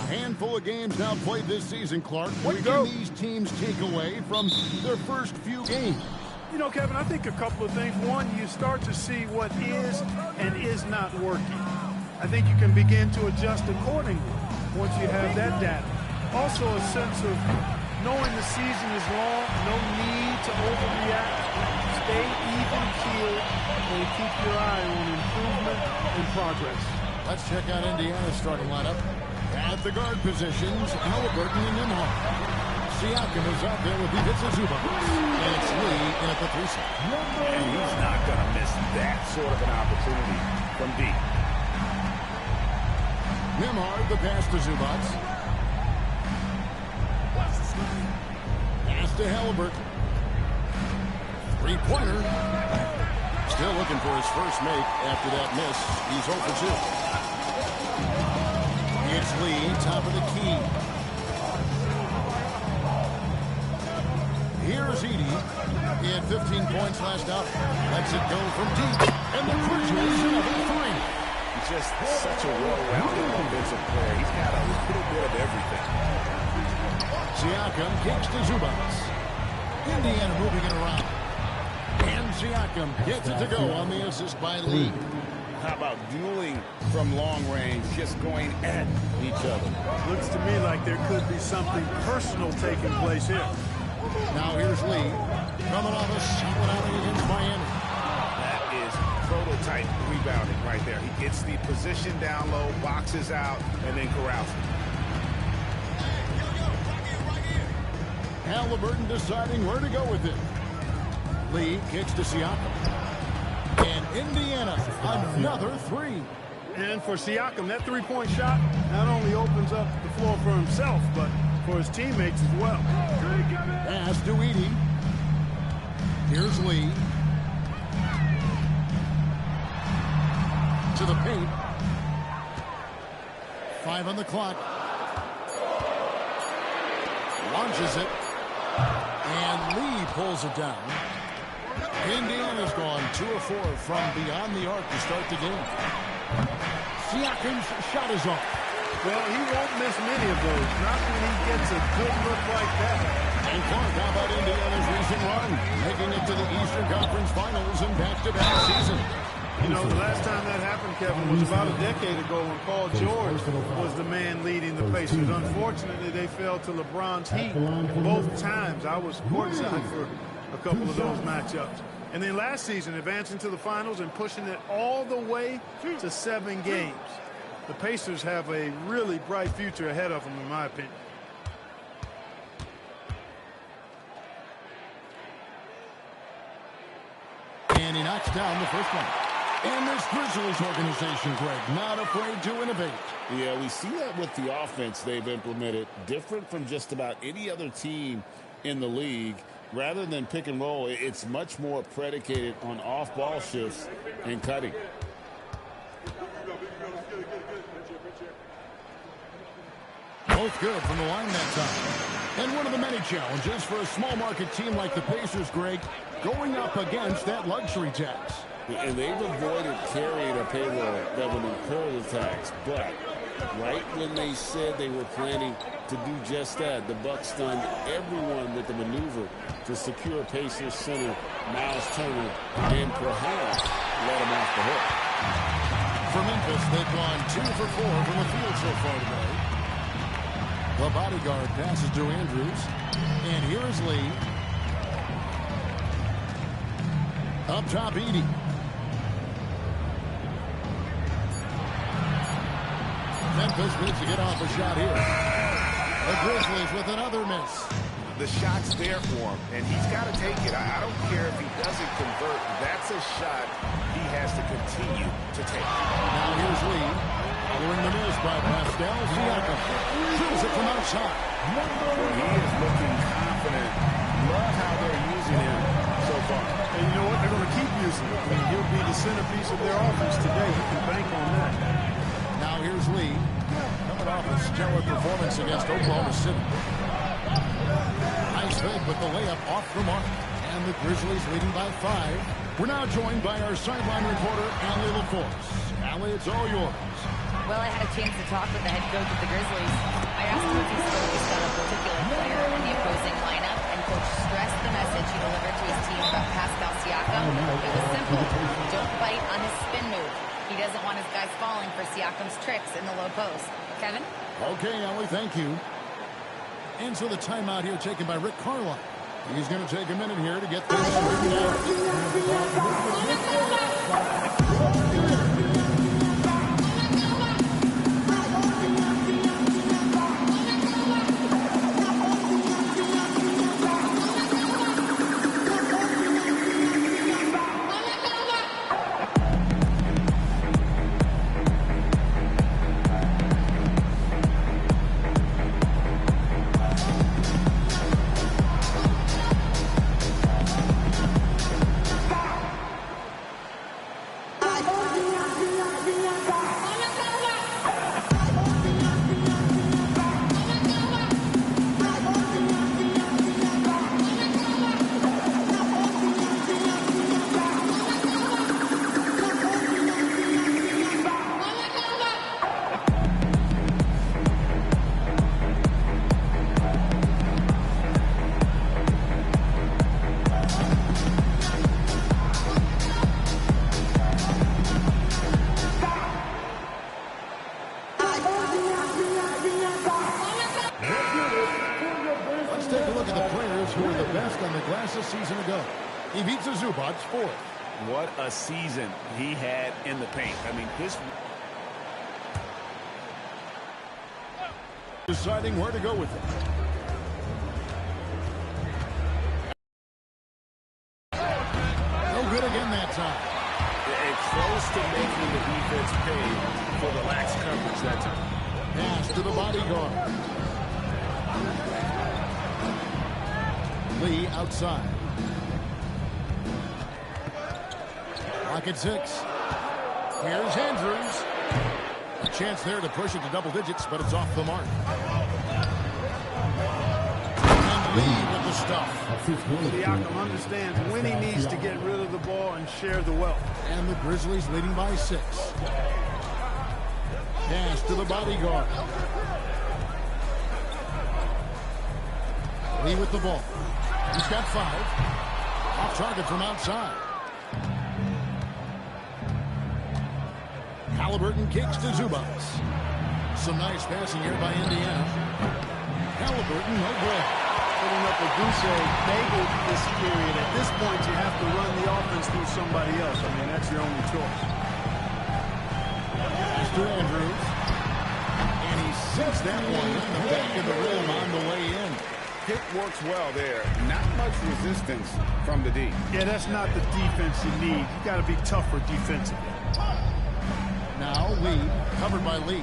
Handful of games now played this season, Clark. What can these teams take away from their first few games? You know, Kevin, I think a couple of things. One, you start to see what is and is not working. I think you can begin to adjust accordingly once you have that data. Also, a sense of knowing the season is long, no need to overreact. Stay even-keeled and keep your eye on improvement and progress. Let's check out Indiana's starting lineup. At the guard positions, Halliburton and Nembhard. Siakam is out there with Ivica Zubac. And it's Lee in at the 3 slot. And he's not going to miss that sort of an opportunity from deep. Nembhard, the pass to Zubac. Pass to Halliburton. Three-pointer. Still looking for his first make after that miss. He's 0 for 2. It's Lee, top of the key. Here's Edey. He had 15 points last out. Lets it go from deep. And the Grizzlies another 3. He's just such a well-rounded offensive player. He's got a little bit of everything. Siakam kicks to Zubac. Indiana moving it around. And Siakam gets it to go on the assist by Lee. How about dueling from long range, just going at each other? Looks to me like there could be something personal taking place here. Now here's Lee. Coming off a solid outing against Miami. That is prototype rebounding right there. He gets the position down low, boxes out, and then corrals it. Halliburton deciding where to go with it. Lee kicks to Siakam. And Indiana, another 3. And for Siakam, that three-point shot not only opens up the floor for himself, but for his teammates as well. Pass to Edey. Here's Lee. To the paint. 5 on the clock. Launches it. And Lee pulls it down. Indiana's gone 2 of 4 from beyond the arc to start the game. Siakam's shot is off. Well, he won't miss many of those. Not when he gets a good look like that. And Clark, how about Indiana's recent run? Making it to the Eastern Conference Finals in back-to-back season. You know, the last time that happened, Kevin, was about a decade ago when Paul George was the man leading the Pacers. Unfortunately, they fell to LeBron's heat both times. I was courtside for a couple of those matchups. And then last season, advancing to the finals and pushing it all the way to 7 games. The Pacers have a really bright future ahead of them, in my opinion. And he knocks down the first one. And this Grizzlies organization, Greg, not afraid to innovate. Yeah, we see that with the offense they've implemented, different from just about any other team in the league. Rather than pick and roll, it's much more predicated on off-ball shifts and cutting. Both good from the line that time. And one of the many challenges for a small market team like the Pacers, Greg, going up against that luxury tax. And they've avoided carrying a payroll that would incur the tax. But right when they said they were planning to do just that, the Bucks stunned everyone with the maneuver to secure Pacers center Miles Turner and perhaps let him off the hook. For Memphis, they've gone 2 for 4 from the field so far today. The bodyguard passes to Andrews. And here is Lee. Up top, Edey. Memphis needs to get off a shot here. The Grizzlies with another miss. The shot's there for him, and he's got to take it. I don't care if he doesn't convert. That's a shot he has to continue to take. Now here's Lee. Following the miss by Pascal Siakam. Shoots it from outside. Well, he is looking confident. Love how they're using him so far. And you know what? They're going to keep using him. I mean, he'll be the centerpiece of their offense today. You can bank on that. Now here's Lee. Coming off a stellar performance against Oklahoma City. Nice fake with the layup off the mark. And the Grizzlies leading by 5. We're now joined by our sideline reporter, Allie LaForce. Allie, it's all yours. Well, I had a chance to talk with the head coach of the Grizzlies. I asked him if he's focused on a particular player in the opposing lineup, and coach stressed the message he delivered to his team about Pascal Siakam. It was simple. Don't bite on his spin move. He doesn't want his guys falling for Siakam's tricks in the low post. Kevin? Okay, Allie, thank you. And so the timeout here taken by Rick Carlisle. He's going to take a minute here to get things straightened out. Ivica Zubac, fourth. What a season he had in the paint. I mean, his... Deciding where to go with it. No good again that time. Close to making the defense pay for the lax coverage that time. Pass to the bodyguard. Lee outside. Lock at 6. Here's Andrews. A chance there to push it to double digits, but it's off the mark. And Lee with the stuff. Siakam understands when he needs to get rid of the ball and share the wealth. And the Grizzlies leading by 6. Pass to the bodyguard. Lee with the ball. He's got 5. Off target from outside. Halliburton kicks to Zubac. Some nice passing here by Indiana. Halliburton, no good. Putting up a goose egg, maybe this period. At this point, you have to run the offense through somebody else. I mean, that's your only choice. Mr. Andrews. And he sets that one in the back of the rim on the way in. Hit works well there. Not much resistance from the D. Yeah, that's not the defense you need. You got to be tougher defensively. Now Lee, covered by Lee.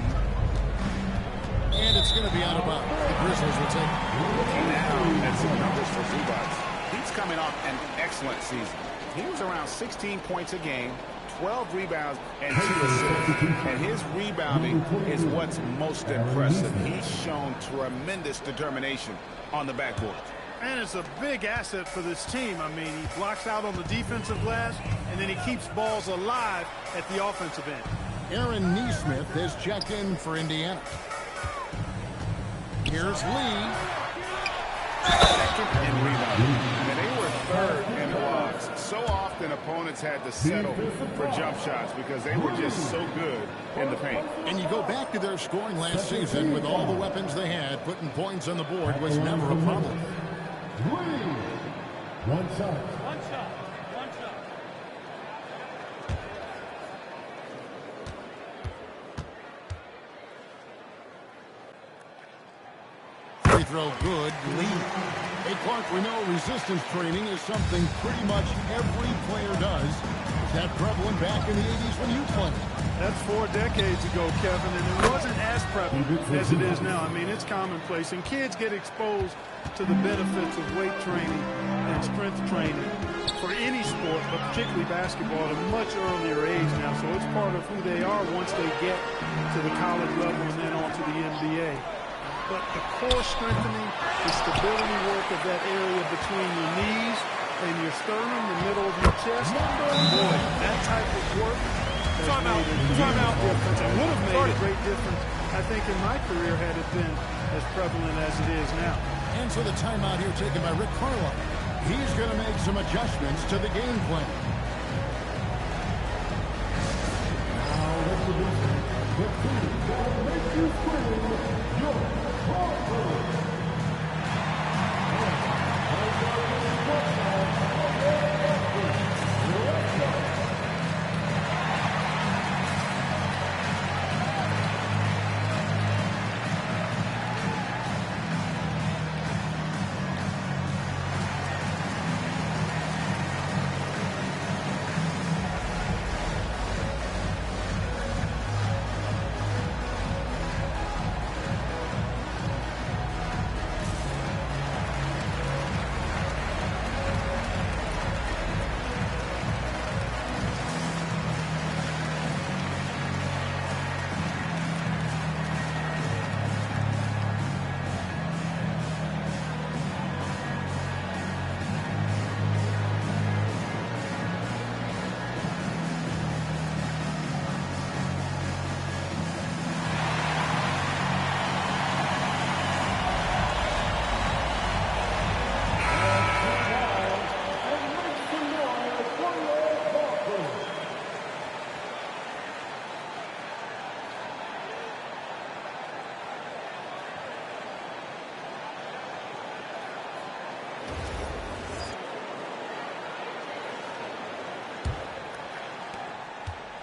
And it's going to be out of bounds. The Grizzlies will take it. Looking now at some numbers for Zubac. He's coming off an excellent season. He was around 16 points a game, 12 rebounds, and 2 assists. And his rebounding is what's most impressive. He's shown tremendous determination on the backboard. And it's a big asset for this team. I mean, he blocks out on the defensive glass, and then he keeps balls alive at the offensive end. Aaron Nesmith has checked in for Indiana. Here's Lee. Second in rebounding. And they were third in blocks. So often opponents had to settle for jump shots because they were just so good in the paint. And you go back to their scoring last season with all the weapons they had, putting points on the board was never a problem. One shot. Free throw good. Lee. Hey, Clark, we know resistance training is something pretty much every player does. Is that prevalent back in the 80s when you played? That's 4 decades ago, Kevin, and it wasn't as prevalent as it is now. I mean, it's commonplace, and kids get exposed to the benefits of weight training and strength training for any sport, but particularly basketball, at a much earlier age now. So it's part of who they are once they get to the college level and then on to the NBA. But the core strengthening, the stability work of that area between your knees and your sternum, the middle of your chest, boy, that type of work has made a huge difference and would have made a great difference, I think, in my career had it been as prevalent as it is now. And so the timeout here taken by Rick Carlisle. He's going to make some adjustments to the game plan. Now, let's do the team that will make you scream your heart.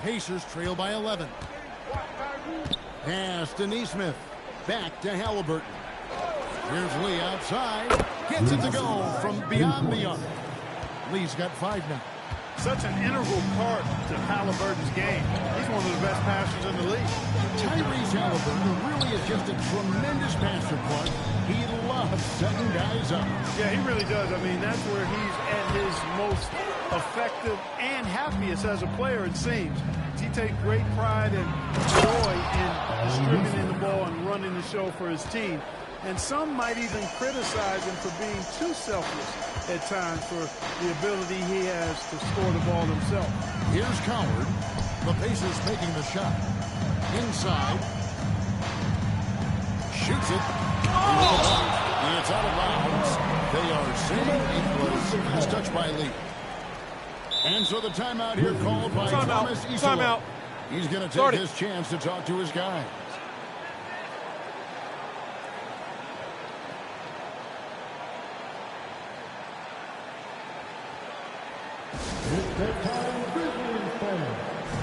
Pacers trail by 11. Pass to Nesmith. Back to Halliburton. Here's Lee outside. Gets it to go from beyond the arc. Lee's got 5 now. Such an integral part to Halliburton's game. He's one of the best passers in the league. Tyrese Halliburton really is just a tremendous passer, Clark. He loves setting guys up. Yeah, he really does. I mean, that's where he's at his most effective and happiest as a player, it seems. He takes great pride and joy in distributing the ball and running the show for his team. And some might even criticize him for being too selfless at times for the ability he has to score the ball himself. Here's Coward. The Pacers making the shot. Inside. Shoots it. And it's out of bounds. They are saying it was last touch by Lee. And so the timeout here called by Thomas Isola. He's going to take his chance to talk to his guys. It's that time, Grizzlies fan.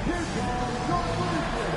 Here comes your Grizzlies.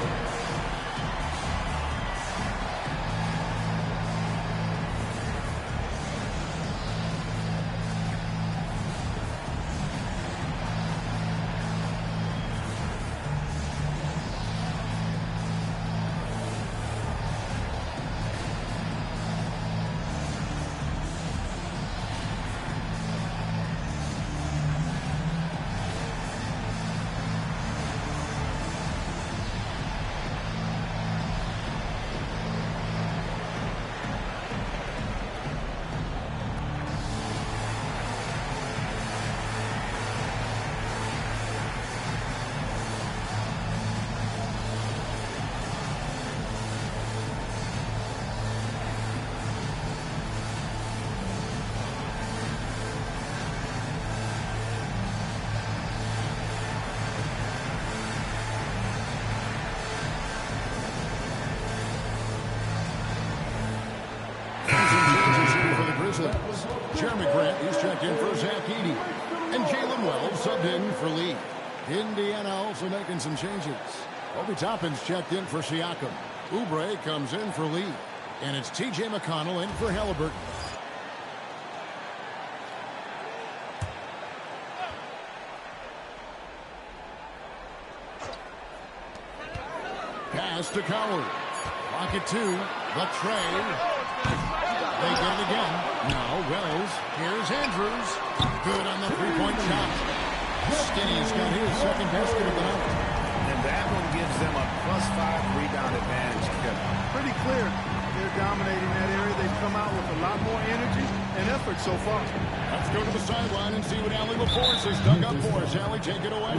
Jeremy Grant is checked in for Zach Edey. And Jalen Wells subbed in for Lee. Indiana also making some changes. Obi Toppin's checked in for Siakam. Oubre comes in for Lee. And it's T.J. McConnell in for Halliburton. Pass to Coward. Rocket 2. Latrey. They get it again. Now Wells. Here's Andrews. Good on the three-point shot. Skinny's got his second basket of the night. And that one gives them a +5 rebound advantage, Kevin. Pretty clear. They're dominating that area. They've come out with a lot more energy. and effort so far. Let's go to the sideline and see what Allie LaForce has dug up for us. Allie, take it away.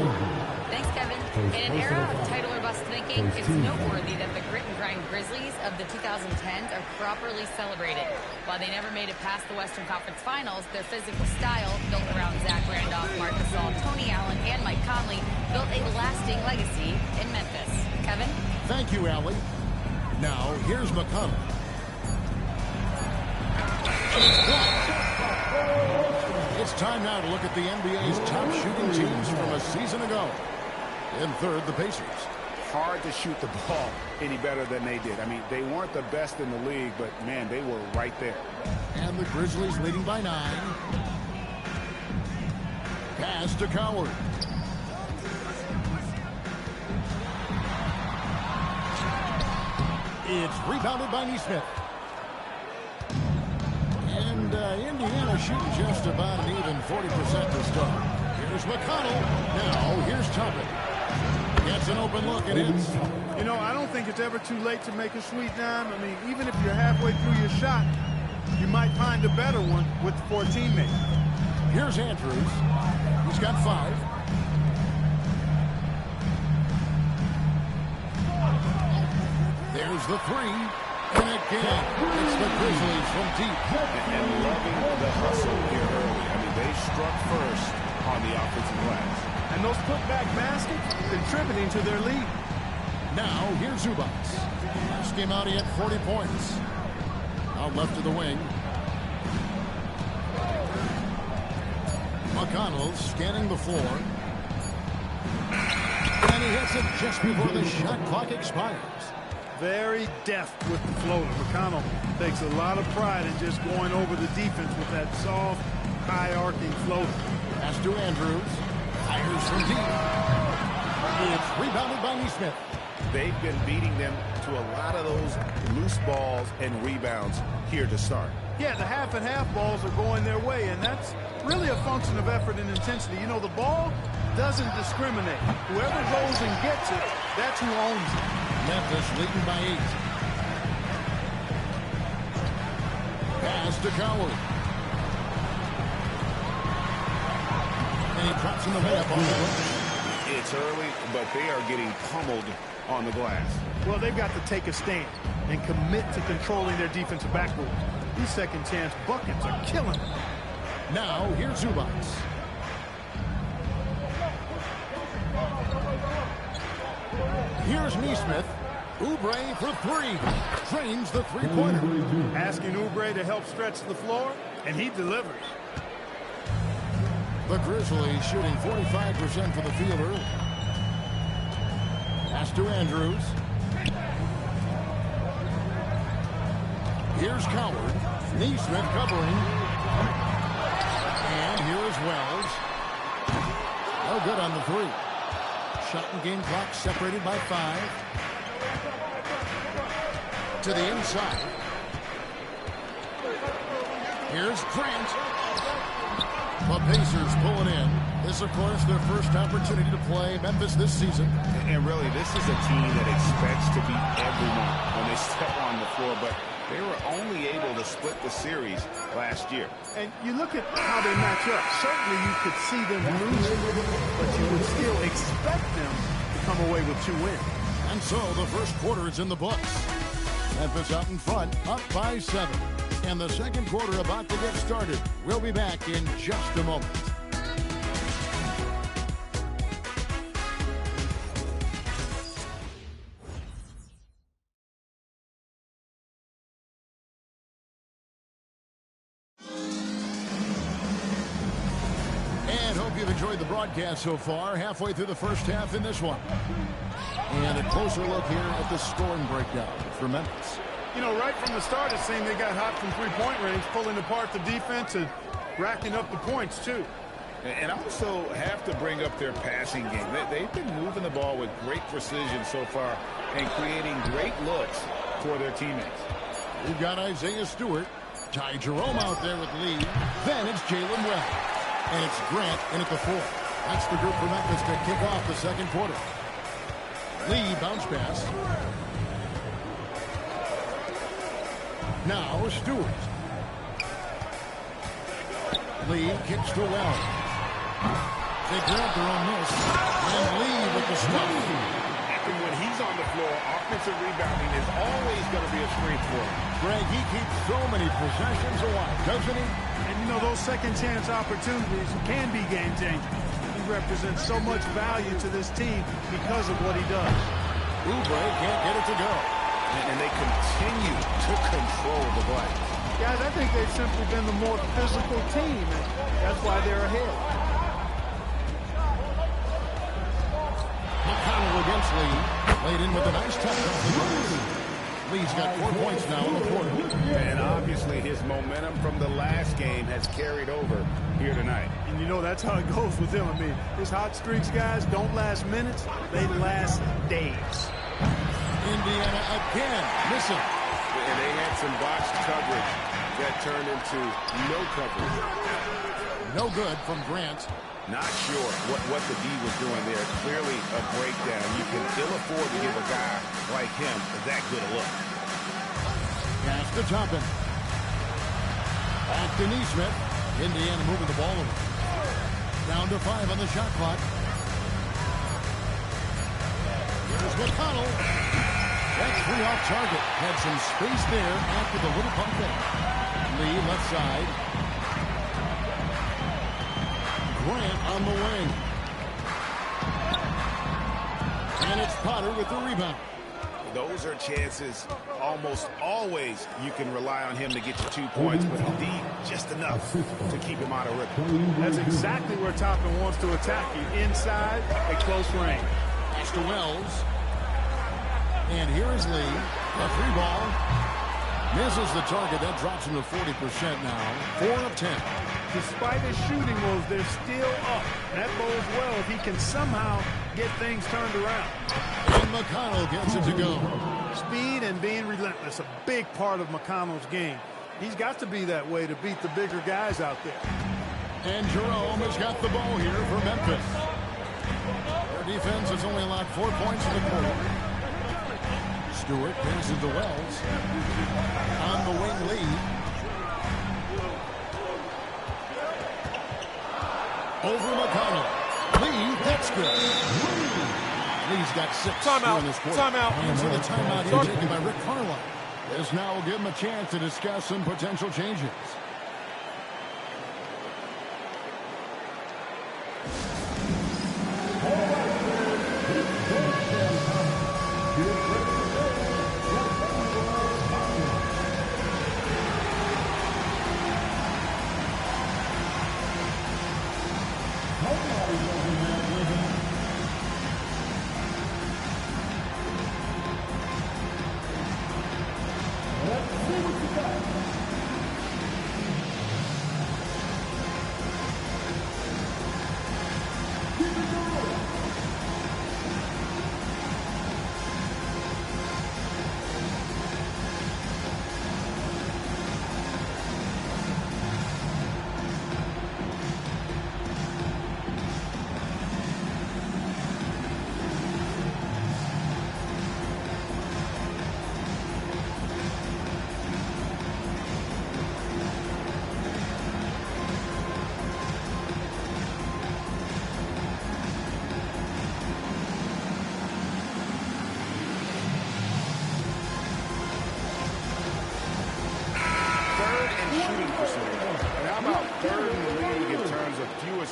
Thanks, Kevin. In an era of title or bust thinking, it's noteworthy that the grit and grind Grizzlies of the 2010s are properly celebrated. While they never made it past the Western Conference Finals, their physical style, built around Zach Randolph, Marc Gasol, Tony Allen, and Mike Conley, built a lasting legacy in Memphis. Kevin? Thank you, Allie. Now, here's McConnell. It's time now to look at the NBA's top shooting teams from a season ago. In third, the Pacers. Hard to shoot the ball any better than they did. I mean, they weren't the best in the league, but, man, they were right there. And the Grizzlies leading by 9. Pass to Coward. It's rebounded by Nesmith. And Indiana shooting just about an even 40% to start. Here's McConnell. Now, here's Toppin. Gets an open look and hits. You know, I don't think it's ever too late to make a sweet dime. I mean, even if you're halfway through your shot, you might find a better one with four teammates. Here's Andrews. He's got 5. There's the 3. And again, it's the Grizzlies from deep. And loving the hustle here early. I mean, they struck first on the offensive glass. And those putback baskets contributing to their lead. Now, here's Zubac. Last game out, he had 40 points. Out left of the wing. McConnell scanning the floor. And he hits it just before the shot clock expires. Very deft with the floater. McConnell takes a lot of pride in just going over the defense with that soft, high-arcing floater. Pass to Andrews. Fires from deep. It's rebounded by Nesmith. They've been beating them to a lot of those loose balls and rebounds here to start. Yeah, the half and half balls are going their way, and that's really a function of effort and intensity. You know, the ball doesn't discriminate. Whoever goes and gets it, that's who owns it. Memphis leading by 8. Pass to Coward. And he drops in the layup on the glass. It's early, but they are getting pummeled on the glass. Well, they've got to take a stand and commit to controlling their defensive backboard. These second chance buckets are killing them. Now, here's Zubac. Here's Nesmith. Oubre for 3. Drains the three-pointer. Asking Oubre to help stretch the floor, and he delivers. The Grizzlies shooting 45% for the field early. Pass to Andrews. Here's Coward. Nesmith covering. And here is Wells. No good on the 3. Shot and game clock separated by 5. To the inside. Here's Grant. The Pacers pulling in. This, of course, their first opportunity to play Memphis this season. And really, this is a team that expects to beat everyone when they step on the floor, but they were only able to split the series last year. And you look at how they match up. Certainly you could see them losing, but you would still expect them to come away with 2 wins. And so the first quarter is in the books. Memphis out in front, up by 7. And the second quarter about to get started. We'll be back in just a moment. And hope you've enjoyed the broadcast so far. Halfway through the first half in this one. And a closer look here at the scoring breakdown for Memphis. You know, right from the start, it seemed they got hot from three-point range, pulling apart the defense and racking up the points, too. And also have to bring up their passing game. They've been moving the ball with great precision so far and creating great looks for their teammates. We've got Isaiah Stewart. Ty Jerome out there with Lee. Then it's Jalen Webb. And it's Grant in at the 4. That's the group for Memphis to kick off the second quarter. Lee bounce pass. Now Stewart. Lee kicks to Wells. They grab their own miss. And Lee with the stuff. And when he's on the floor, offensive rebounding is always going to be a strength for him. Greg, he keeps so many possessions alive, doesn't he? And, you know, those second-chance opportunities can be game-changing. He represents so much value to this team because of what he does. Oubre can't get it to go. And they continue to control the glass. Guys, I think they've simply been the more physical team, and that's why they're ahead. McConnell against Lee. Laid in with a nice touch off the glass. Lee's got 4 points now in the quarter. And obviously his momentum from the last game has carried over here tonight. And you know, that's how it goes with him. I mean, his hot streaks, guys, don't last minutes. They last days. Indiana again missing. And they had some botched coverage that turned into no coverage. No good from Grant. Not sure what the D was doing there. Clearly a breakdown. You can ill afford to give a guy like him that good a look. Pass to Toppin. Back to Neesmith. Indiana moving the ball over. Down to 5 on the shot clock. Here's McConnell. That's 3 off target. Had some space there after the little pump fake. Lee left side. Grant on the wing. And it's Potter with the rebound. Those are chances almost always you can rely on him to get you 2 points, but indeed just enough to keep him out of rhythm. That's exactly where Toppin wants to attack you, inside at close range. Pass to Wells. And here is Lee. A 3 ball. Misses the target. That drops him to 40% now. 4 of 10. Despite his shooting woes, they're still up. That bodes well if he can somehow get things turned around. And McConnell gets it to go. Speed and being relentless, a big part of McConnell's game. He's got to be that way to beat the bigger guys out there. And Jerome has got the ball here for Memphis. Their defense has only allowed 4 points in the quarter. Stewart passes to Wells. On the wing, Lee. Over McConnell. Lee, that's good. Lee's got 6 in this quarter. Timeout. And so the timeout here taken by Rick Carlisle. This now will give him a chance to discuss some potential changes.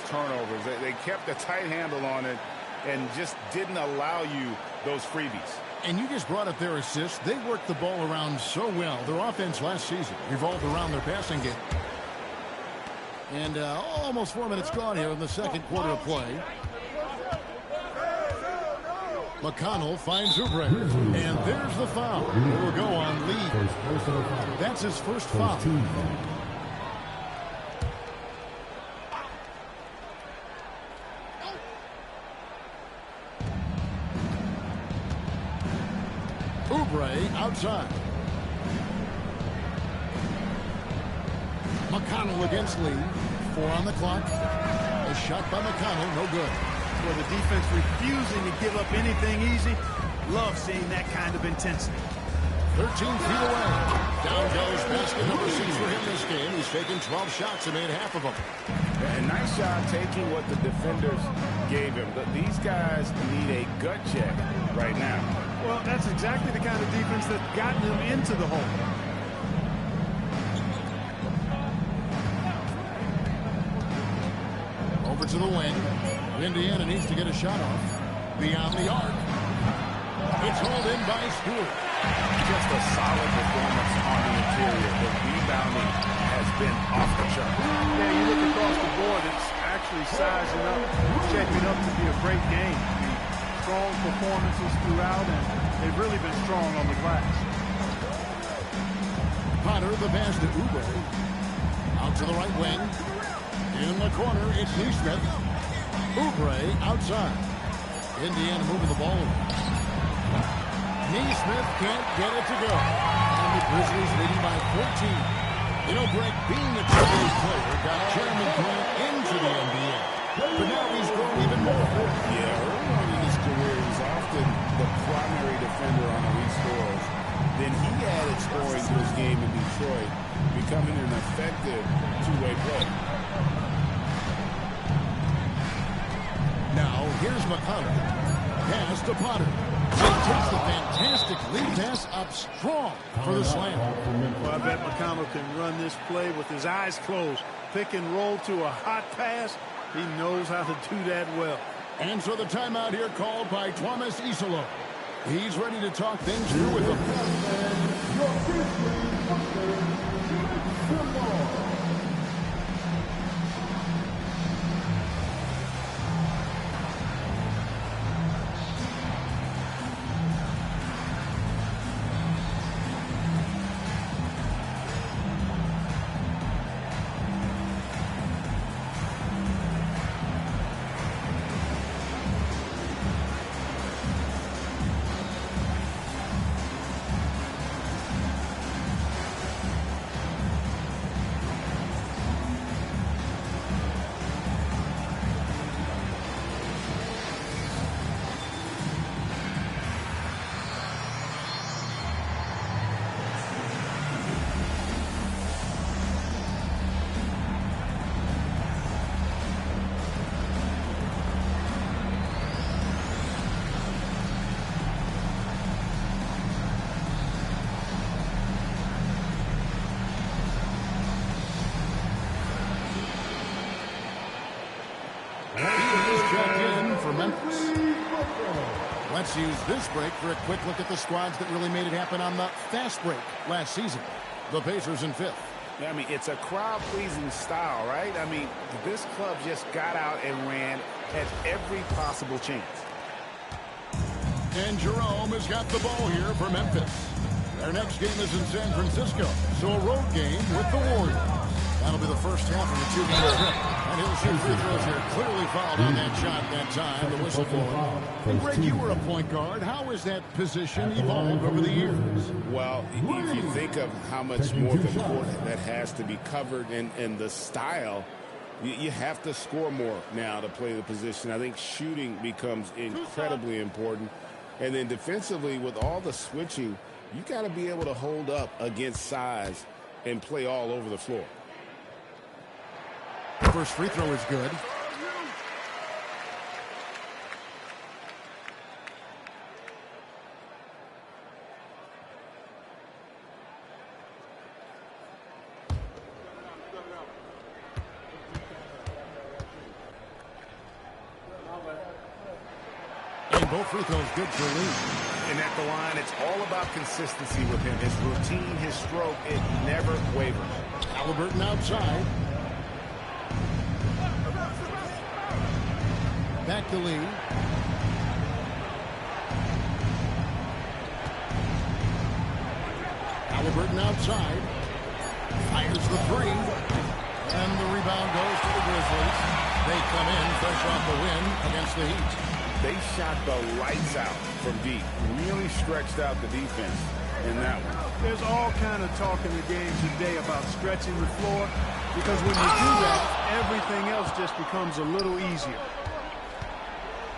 Turnovers. They kept a tight handle on it and just didn't allow you those freebies. And you just brought up their assists. They worked the ball around so well. Their offense last season revolved around their passing game. And almost 4 minutes gone here in the second quarter of play. McConnell finds Oubre. And there's the foul. It will go on Lee. That's his first foul. Oubre outside. McConnell against Lee. 4 on the clock. A shot by McConnell, no good. For the defense refusing to give up anything easy. Love seeing that kind of intensity. 13 feet away. Down goes basket number 6 for him this game. He's taken 12 shots and made half of them. And nice job taking what the defenders gave him. But these guys need a gut check right now. Well, that's exactly the kind of defense that's gotten him into the hole. Over to the wing. Indiana needs to get a shot off. Beyond the arc. It's hauled in by Stewart. Just a solid performance on the interior. The rebounding has been off the chart. Yeah, you look across the board, it's actually sizing up, shaping up to be a great game. Strong performances throughout, and they've really been strong on the glass. Potter, the pass to Oubre. Out to the right wing. In the corner, it's Neesmith. Oubre outside. Indiana moving the ball over. Neesmith can't get it to go. And the Grizzlies leading by 14. You know, Greg, being a AAA player got Jeremy Grant into the NBA. But now he's grown even more. Yeah, early on in his career, he was often the primary defender on elite scores. Then he added scoring to his game in Detroit, becoming an effective two-way player. Now, here's McConnell. Pass to Potter. He takes the fantastic lead pass up strong for the slam. Well, I bet McConnell can run this play with his eyes closed. Pick and roll to a hot pass. He knows how to do that well. And so the timeout here called by Thomas Isolo. He's ready to talk things through with them. Let's use this break for a quick look at the squads that really made it happen on the fast break last season. The Pacers in 5th. I mean, it's a crowd-pleasing style, right? I mean, this club just got out and ran at every possible chance. And Jerome has got the ball here for Memphis. Their next game is in San Francisco, so a road game with the Warriors. That'll be the first half of the two-game trip. And he'll shoot free throws here. Clearly fouled on that shot that time. The whistle blowing. And Greg, you were a point guard. How has that position evolved over the years? Well, if you think of how much more the court that has to be covered and the style, you have to score more now to play the position. I think shooting becomes incredibly important. And then defensively, with all the switching, you got to be able to hold up against size and play all over the floor. First free throw is good. And both free throws good for Lee. And at the line, it's all about consistency with him. His routine, his stroke, it never wavers. Halliburton outside. Back to Lee. Halliburton outside. Fires the three. And the rebound goes to the Grizzlies. They come in fresh off the win against the Heat. They shot the lights out from deep. Really stretched out the defense in that one. There's all kind of talk in the game today about stretching the floor, because when you do that, everything else just becomes a little easier.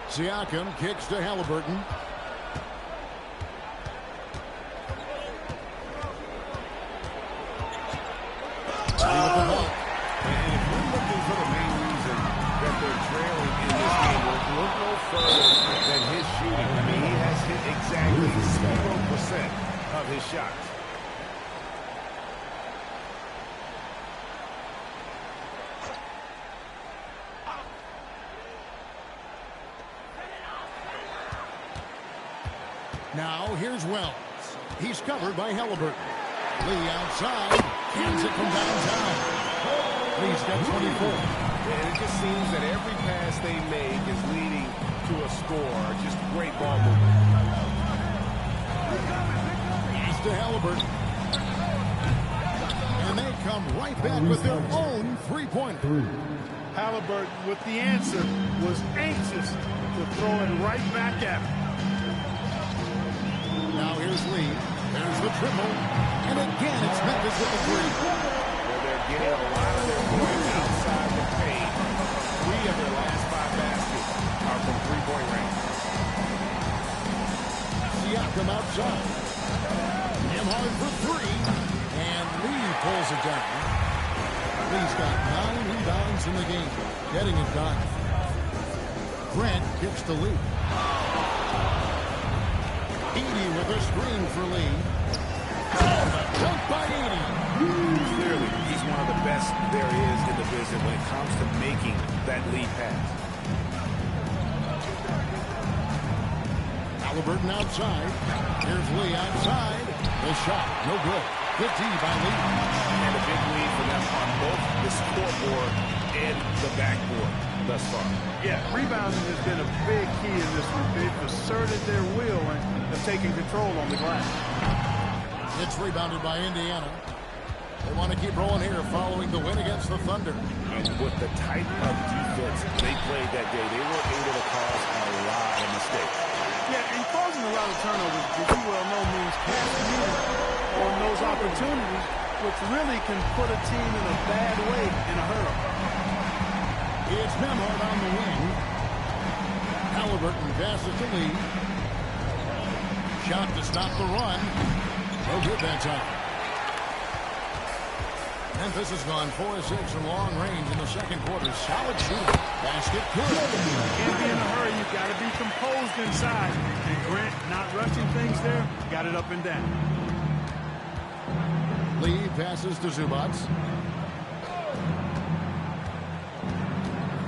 Siakam kicks to Halliburton. look no further than his shooting. I mean, he has hit exactly 0% of his shots. Now here's Wells. He's covered by Halliburton. Lee outside. Hands it from downtown. Lee's got 24. And it just seems that every pass they make is leading to a score. Just great ball movement. Pass to Halliburton. And they come right back with their own three-pointer. Halliburton, with the answer, was anxious to throw it right back at him. Now here's Lee. There's the triple. And again, it's Memphis with the three. Well, they're getting a lot of their points outside the paint. 3 of their last 5 baskets are from three-point range. Siakam outside. Nembhard for 3. And Lee pulls it down. Lee's got 9 rebounds in the game. Getting it done. Grant kicks to Lee. Edey with a screen for Lee. Dunk by Edey. Clearly, he's one of the best there is in the business when it comes to making that lead pass. Halliburton outside. Here's Lee outside. The shot, no good. Good D by Lee. And a big lead for them on both the scoreboard and the backboard thus far. Yeah, rebounding has been a big key in this one. They've asserted their will and have taken control on the glass. It's rebounded by Indiana. They want to keep rolling here following the win against the Thunder. And with the type of defense they played that day, they were able to cause a lot of mistakes. Yeah, and causing a lot of turnovers, as you well know, means cashing in on those opportunities, which really can put a team in a bad way in a hurry. It's Nembhard on the wing. Halliburton passes to Lee. Shot to stop the run. No good that time. Memphis has gone 4 of 6 in long range in the second quarter. Solid shooting. Basket good. Can't be in a hurry. You've got to be composed inside. And Grant not rushing things there. Got it up and down. Lee passes to Zubac.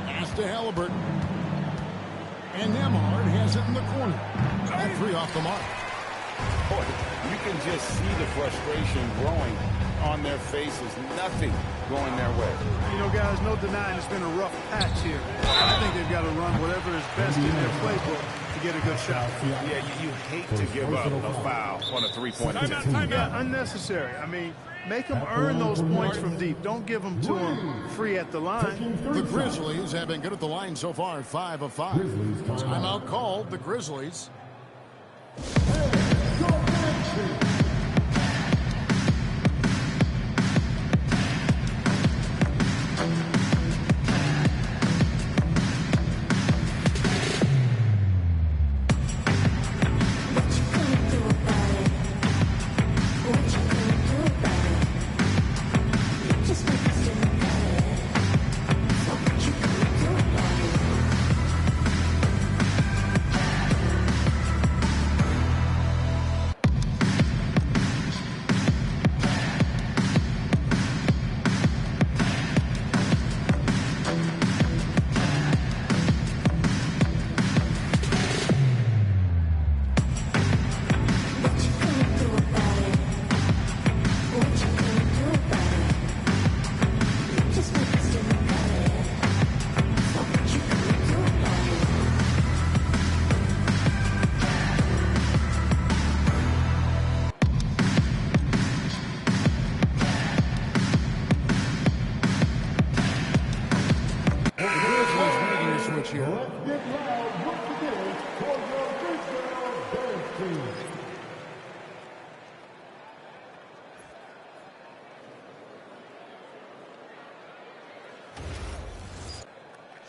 Pass to Halliburton. And Nembhard has it in the corner. That 3 off the mark. Boy, you can just see the frustration growing on their faces. Nothing going their way. You know, guys, no denying it's been a rough patch here. I think they've got to run whatever is best in their playbook to get a good shot. Yeah, you hate to give up a foul on a three-point attempt. Yeah, unnecessary. I mean, make them earn those points from deep. Don't give them to them free at the line. The Grizzlies have been good at the line so far, 5 of 5. Timeout called, the Grizzlies.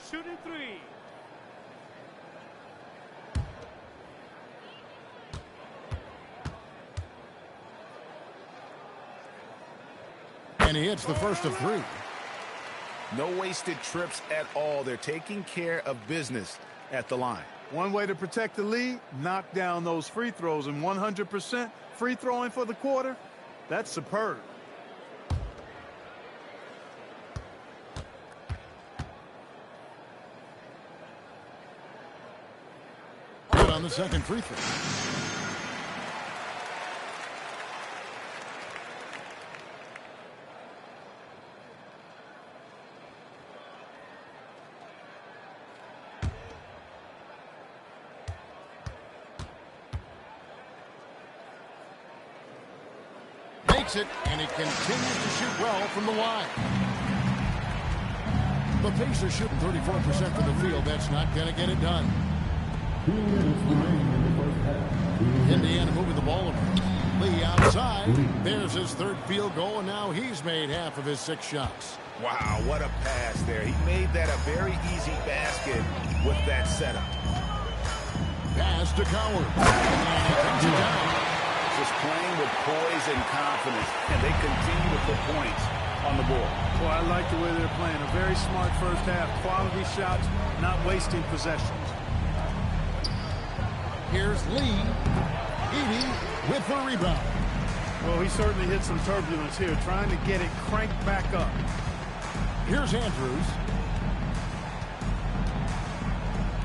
Shooting 3. And he hits the first of 3. No wasted trips at all. They're taking care of business at the line. One way to protect the lead, knock down those free throws, and 100% free throwing for the quarter, that's superb. Good on the second free throw. It, and he continues to shoot well from the line. The Pacers shooting 34% from the field. That's not going to get it done. Indiana moving the ball around. Lee outside. There's his third field goal, and now he's made half of his 6 shots. Wow, what a pass there. He made that a very easy basket with that setup. Pass to Coward. And he takes it down. Just playing with poise and confidence, and they continue to put points on the board. Well, I like the way they're playing. A very smart first half. Quality shots, not wasting possessions. Here's Lee. Edey with the rebound. Well, he certainly hit some turbulence here, trying to get it cranked back up. Here's Andrews.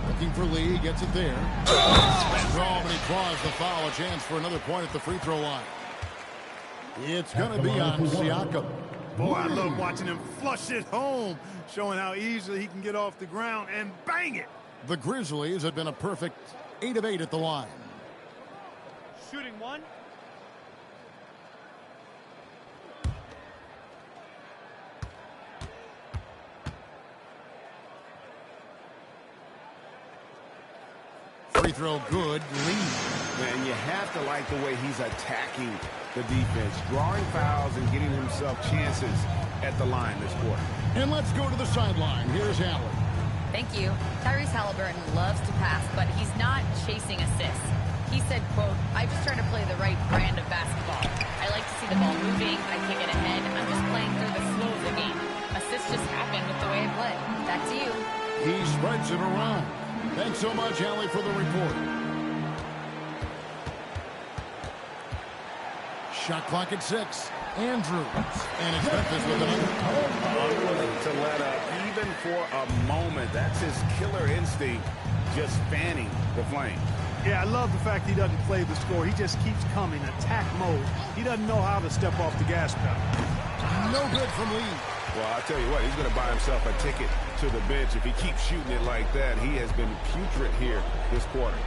Looking for Lee, gets it there. And he draws the foul. A chance for another point at the free throw line. It's going to be on Siakam. Boy, I love watching him flush it home, showing how easily he can get off the ground and bang it. The Grizzlies have been a perfect 8 of 8 at the line. Shooting one. Free throw good. Lee. Man, you have to like the way he's attacking the defense, drawing fouls and getting himself chances at the line this quarter. And let's go to the sideline. Here's Allen. Thank you. Tyrese Halliburton loves to pass, but he's not chasing assists. He said, quote, "I just try to play the right brand of basketball. I like to see the ball moving. I can't get ahead. I'm just playing through the flow of the game. Assists just happen with the way I play." Back to you. He spreads it around. Thanks so much, Allie, for the report. Shot clock at 6. Andrews. And it's Memphis with another. Unwilling to let up even for a moment. That's his killer instinct, just fanning the flame. Yeah, I love the fact he doesn't play the score. He just keeps coming, attack mode. He doesn't know how to step off the gas pedal. No good from Lee. Well, I'll tell you what, he's going to buy himself a ticket to the bench. If he keeps shooting it like that, he has been putrid here this quarter.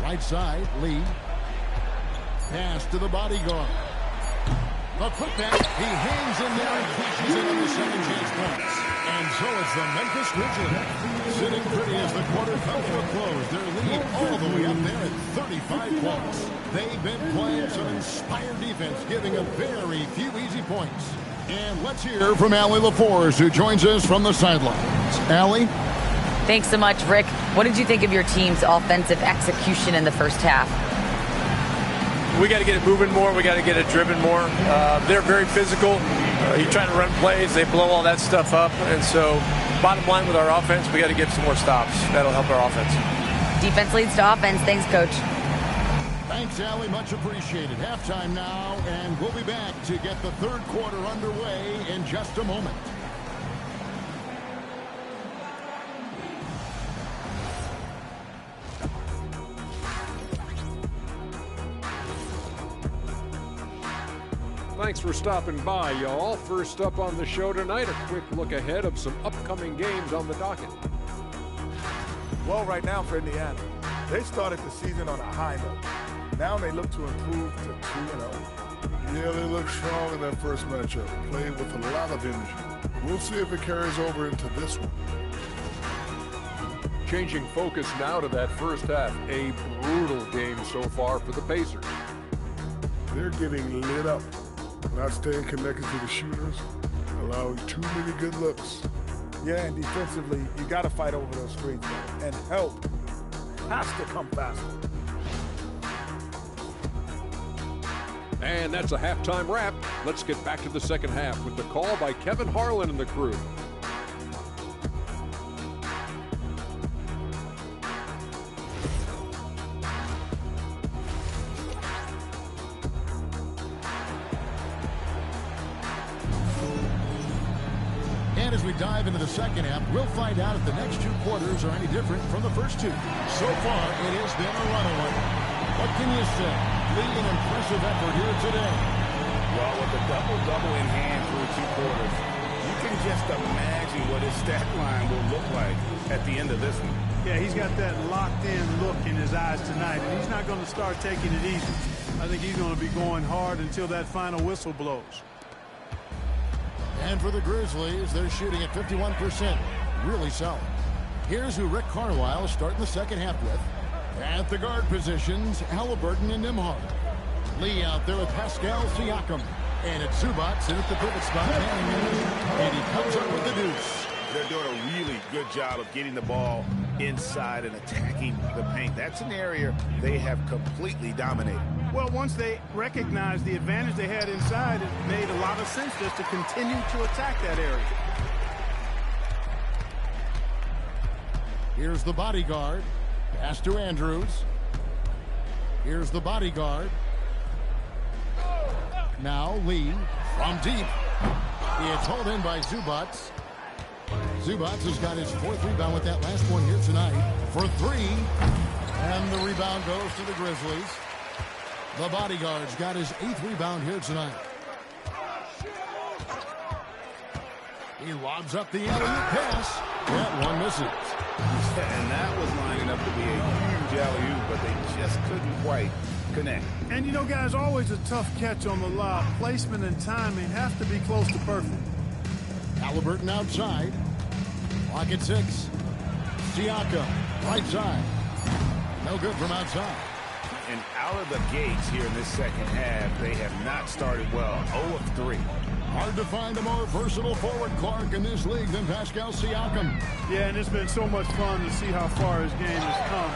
Right side, Lee. Pass to the bodyguard. A quick pass. He hangs in there and cashes in on the second chance points. And so it's the Memphis Grizzlies sitting pretty as the quarter comes to a close. Their lead all the way up there at 35 points. They've been playing some inspired defense, giving a very few easy points. And let's hear from Allie LaForce, who joins us from the sidelines. Allie? Thanks so much, Rick. What did you think of your team's offensive execution in the first half? We got to get it moving more. We got to get it driven more. They're very physical. He's trying to run plays. They blow all that stuff up. And so, bottom line with our offense, we got to get some more stops. That'll help our offense. Defense leads to offense. Thanks, Coach. Thanks, Allie. Much appreciated. Halftime now, and we'll be back to get the third quarter underway in just a moment. Thanks for stopping by, y'all. First up on the show tonight, a quick look ahead of some upcoming games on the docket. Well, right now for Indiana, they started the season on a high note. Now they look to improve to 2-0. Yeah, they look strong in that first matchup. Played with a lot of energy. We'll see if it carries over into this one. Changing focus now to that first half. A brutal game so far for the Pacers. They're getting lit up. Not staying connected to the shooters, allowing too many good looks. Yeah, and defensively, you got to fight over those screens. And help has to come faster. And that's a halftime wrap. Let's get back to the second half with the call by Kevin Harlan and the crew. we dive into the second half, we'll find out if the next 2 quarters are any different from the first 2. So far, it has been a runaway. What can you say? Lee, an impressive effort here today. Well, with the double-double in hand through 2 quarters, you can just imagine what his stat line will look like at the end of this one. Yeah, he's got that locked-in look in his eyes tonight, and he's not going to start taking it easy. I think he's going to be going hard until that final whistle blows. And for the Grizzlies, they're shooting at 51%. Really solid. Here's who Rick Carlisle is starting the second half with. At the guard positions, Halliburton and Nembhard. Lee out there with Pascal Siakam. And it's Zubac in at the pivot spot. And he comes up with the deuce. They're doing a really good job of getting the ball inside and attacking the paint. That's an area they have completely dominated. Well, once they recognized the advantage they had inside, it made a lot of sense just to continue to attack that area. Here's the bodyguard. Pass to Andrews. Here's the bodyguard. Now Lee from deep. It's hauled in by Zubac. Zubac has got his 4th rebound with that last one here tonight for 3. And the rebound goes to the Grizzlies. The bodyguard's got his 8th rebound here tonight. He lobs up the alley-oop pass. That one misses. And that was lining up to be a huge alley-oop, but they just couldn't quite connect. And you know, guys, always a tough catch on the lob. Placement and timing have to be close to perfect. Halliburton outside. Clock at 6. Siakam, right side. No good from outside. And out of the gates here in this second half, they have not started well. 0 of 3. Hard to find a more versatile forward, Clark, in this league than Pascal Siakam. Yeah, and it's been so much fun to see how far his game has come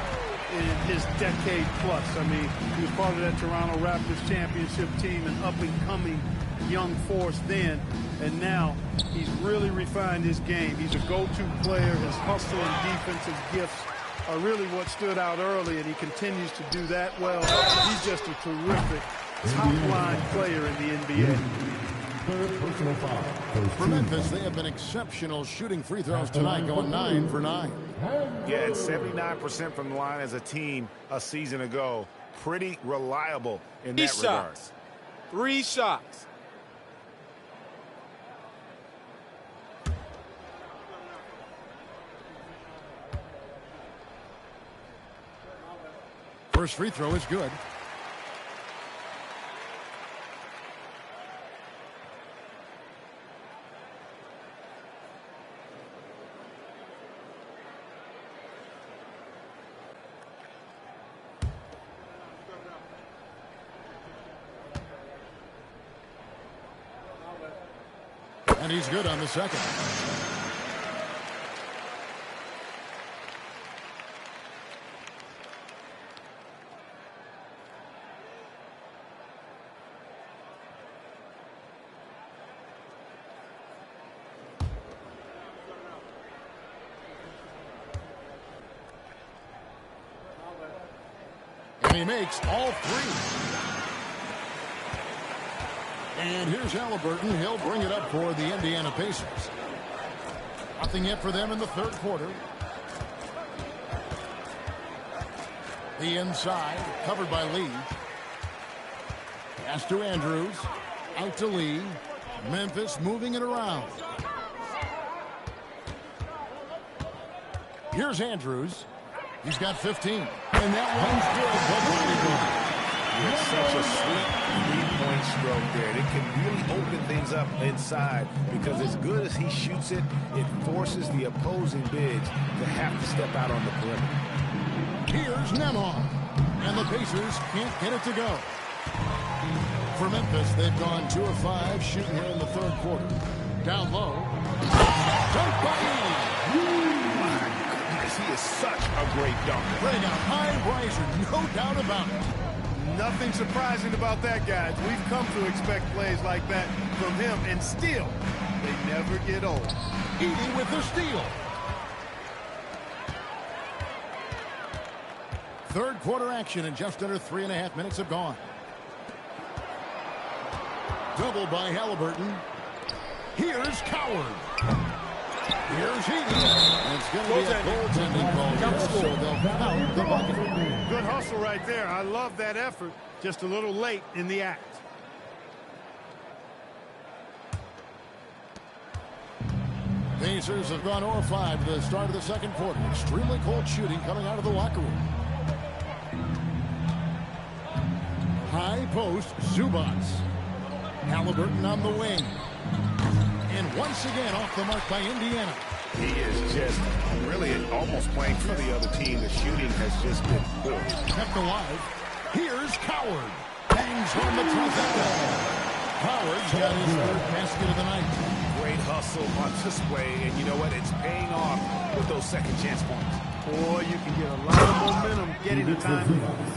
in his decade plus. I mean, he was part of that Toronto Raptors championship team, an up-and-coming young force then, and now he's really refined his game. He's a go-to player. His hustle and defensive gifts are really what stood out early, and he continues to do that well. He's just a terrific top-line player in the NBA. For Memphis, they have been exceptional shooting free throws tonight, going 9 for 9. Yeah, and 79% from the line as a team a season ago. Pretty reliable in that regard. 3 shots. First free throw is good. And he's good on the second. And he makes all 3. And here's Halliburton. He'll bring it up for the Indiana Pacers. Nothing yet for them in the third quarter. The inside, covered by Lee. Pass to Andrews. Out to Lee. Memphis moving it around. Here's Andrews. He's got 15. And that one's good. It's such a sweet three-point stroke there. It can really open things up inside because as good as he shoots it, it forces the opposing bigs to have to step out on the perimeter. Here's Nembhard. And the Pacers can't get it to go. For Memphis, they've gone 2 of 5 shooting here in the third quarter. Down low. Dunk by Lee. My goodness, he is such a great dunker. Putting a high riser, no doubt about it. Nothing surprising about that, guys. We've come to expect plays like that from him, and still, they never get old. Edey with the steal. Third quarter action, and just under 3.5 minutes have gone. Double by Halliburton. Here's Coward. Here's Heaton. It's going to be a goaltending call here, so they'll count the bucket. Good hustle right there. I love that effort. Just a little late in the act. Pacers have gone 0-5 to the start of the second quarter. Extremely cold shooting coming out of the locker room. High post, Zubats. Halliburton on the wing. And once again off the mark by Indiana. He is just really almost playing for the other team. The shooting has just been poor. Kept alive. Here's Coward. Bangs home the trifecta. Coward's got his third basket of the night. Great hustle on display, and you know what? It's paying off with those second chance points. Boy, you can get a lot of momentum getting the time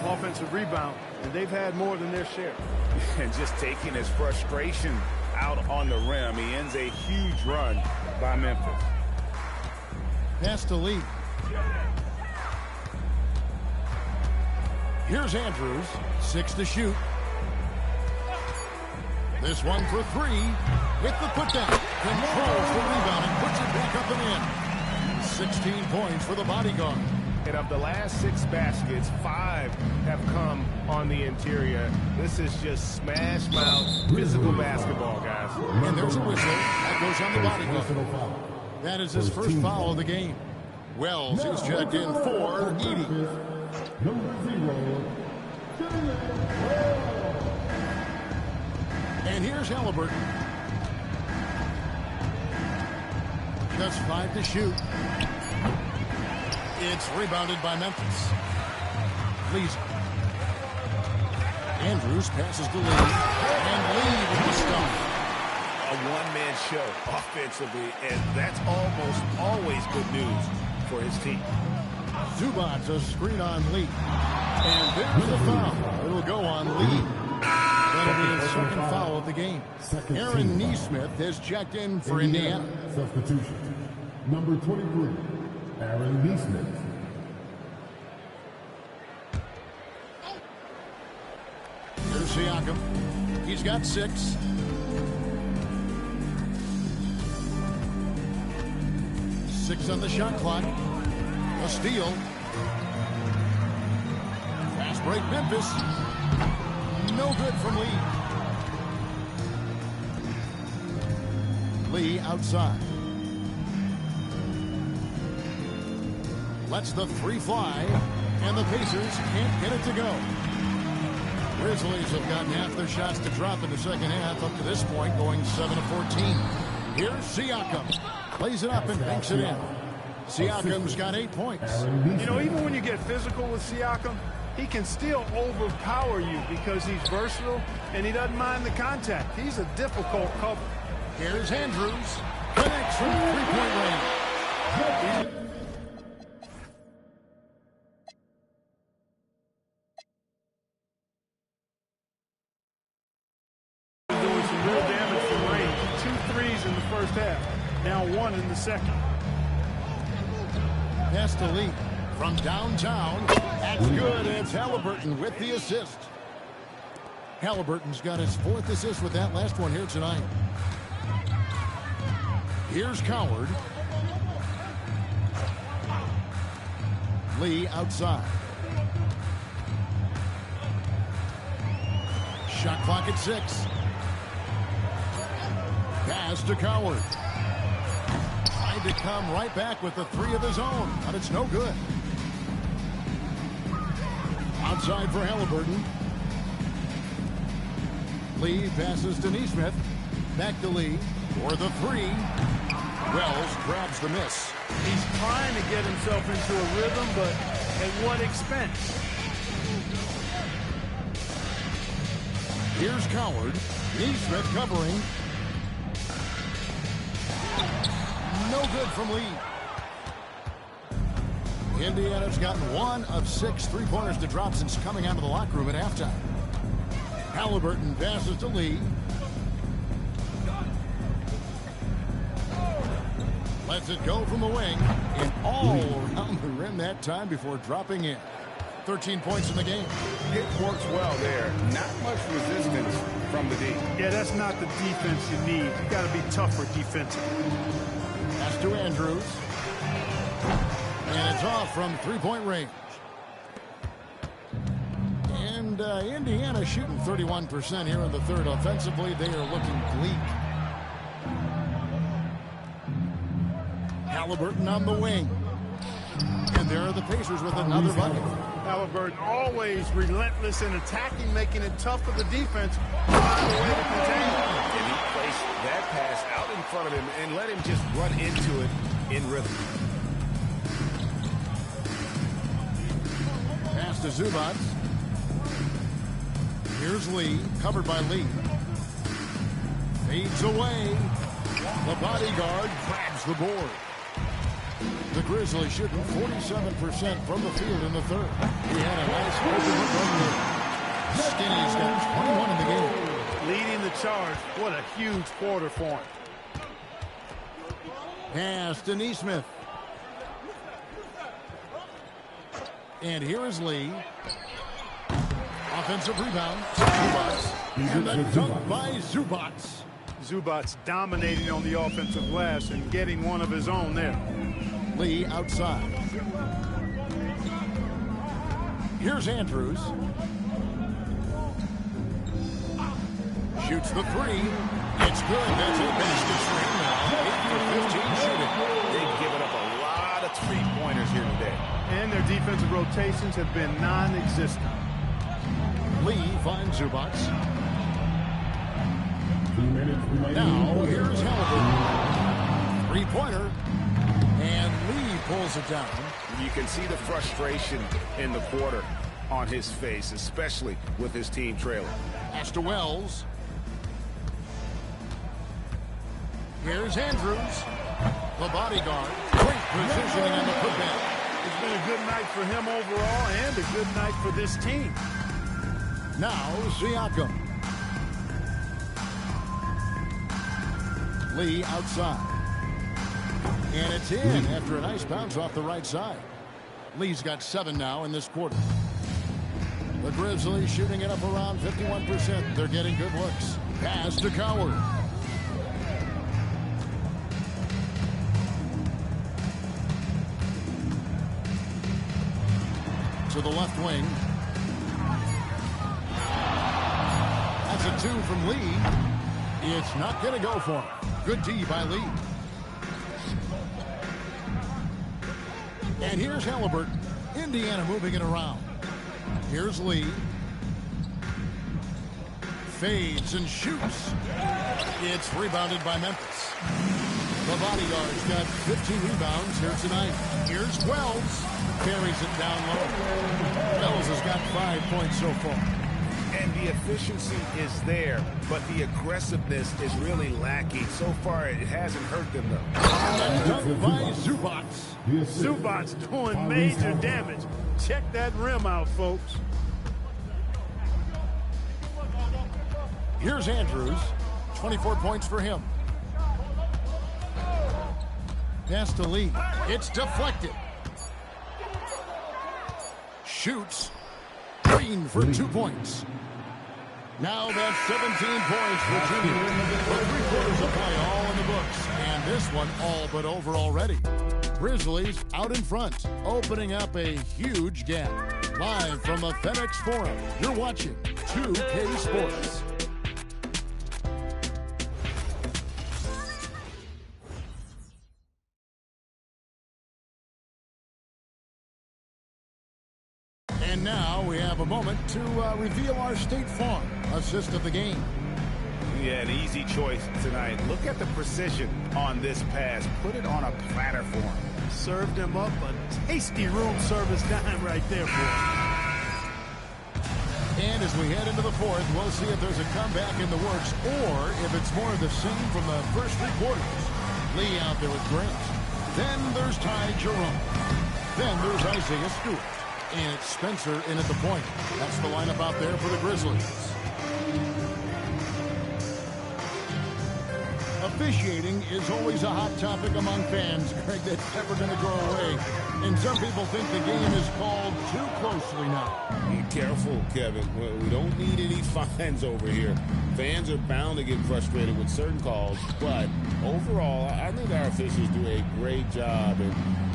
offensive rebound, and they've had more than their share. And just taking his frustration out on the rim, he ends a huge run by Memphis. Pass to Lee. Here's Andrews. 6 to shoot. This one for 3. With the putdown. Controls the rebound and puts it back up and in. 16 points for the bodyguard. And of the last 6 baskets, 5 have come on the interior. This is just smash mouth physical basketball, guys. And there's a whistle. That goes on the bodyguard. That is his first foul of the game. Wells is checked in for Edey. And here's Halliburton. Just 5 to shoot. It's rebounded by Memphis. Lees. Andrews passes to Lee. And Lee with the stop. A one-man show offensively, and that's almost always good news for his team. Zubats a screen on Lee. And there's the foul. It'll go on Lee. That'll be his second foul of the game. Aaron Nesmith has checked in for Indiana. Substitution. Number 23, Aaron Nesmith. Here's Siakam. He's got 6. Six on the shot clock. A steal. Fast break Memphis. No good from Lee. Lee outside. Lets the 3 fly. And the Pacers can't get it to go. Grizzlies have gotten half their shots to drop in the second half up to this point, going 7 of 14. Here's Siakam. Plays it up and banks it in. Siakam's got 8 points. You know, even when you get physical with Siakam, he can still overpower you because he's versatile and he doesn't mind the contact. He's a difficult cover. Here's Andrews. Connects from 3-point range. Doing some real damage from range. 2 threes in the first half. Now 1 in the second. Pass to Lee from downtown. That's good. It's Halliburton with the assist. Halliburton's got his 4th assist with that last one here tonight. Here's Coward. Lee outside. Shot clock at 6. Pass to Coward. Tried to come right back with the 3 of his own, but it's no good. Outside for Halliburton. Lee passes to Nesmith. Back to Lee for the 3. Wells grabs the miss. He's trying to get himself into a rhythm, but at what expense? Here's Coward. Nesmith covering. No good from Lee. Indiana's gotten 1 of 6 3-pointers to drop since coming out of the locker room at halftime. Halliburton passes to Lee. Lets it go from the wing and all around the rim that time before dropping in. 13 points in the game. It works well there. Not much resistance from the D. Yeah, that's not the defense you need. You got to be tougher defensively. Pass to Andrews. And it's off from three-point range. And Indiana shooting 31% here in the third. Offensively, they are looking bleak. Halliburton on the wing. And there are the Pacers with another bucket. Halliburton always relentless in attacking, making it tough for the defense. Find a way to contain it. And he placed that pass out in front of him and let him just run into it in rhythm. Pass to Zubac. Here's Lee, covered by Lee. Fades away. The bodyguard grabs the board. The Grizzlies shooting 47% from the field in the third. He had a nice open run there. Skinny's got 21 in the game. Leading the charge. What a huge quarter for him. Pass to Nesmith. And here is Lee. Offensive rebound. Zubac. And the dunk by Zubac. Zubac dominating on the offensive glass and getting one of his own there. Lee outside. Here's Andrews. Shoots the three. It's good. That's a basket for him now. 8 for 15 shooting. They've given up a lot of three-pointers here today. And their defensive rotations have been non-existent. Lee finds Zubac. Now here's Halliburton. Three-pointer. And Lee pulls it down. You can see the frustration in the quarter on his face, especially with his team trailing. Pass to Wells. Here's Andrews. The bodyguard. Great positioning in the putback. It's been a good night for him overall and a good night for this team. Now Siakam. Lee outside. And it's in after a nice bounce off the right side. Lee's got 7 now in this quarter. The Grizzlies shooting it up around 51%. They're getting good looks. Pass to Coward. To the left wing. That's a 2 from Lee. It's not going to go for him. Good D by Lee. And here's Halliburton. Indiana moving it around. Here's Lee. Fades and shoots. It's rebounded by Memphis. The bodyguard's got 15 rebounds here tonight. Here's Wells. Carries it down low. Wells has got 5 points so far. And the efficiency is there, but the aggressiveness is really lacking. So far, it hasn't hurt them, though. And dunk by Zubac. Zubac doing major damage. Check that rim out, folks. Here's Andrews. 24 points for him. Pass to Lee. It's deflected. Shoots. Green for 2 points. Now that's 17 points for Junior. But 3/4 of play all in the books. And this one all but over already. Grizzlies out in front, opening up a huge gap. Live from the FedEx Forum, you're watching 2K Sports. And now we have a moment to reveal our State Farm assist of the game. Yeah, an easy choice tonight. Look at the precision on this pass. Put it on a platter for him. Served him up a tasty room service dime right there for him. And as we head into the fourth, we'll see if there's a comeback in the works or if it's more of the same from the first 3 quarters. Lee out there with Grant. Then there's Ty Jerome. Then there's Isaiah Stewart. And it's Spencer in at the point. That's the lineup out there for the Grizzlies. A Officiating is always a hot topic among fans, Greg. That's never going to go away. And some people think the game is called too closely now. Be careful, Kevin. We don't need any fines over here. Fans are bound to get frustrated with certain calls, but overall, I think our officials do a great job, and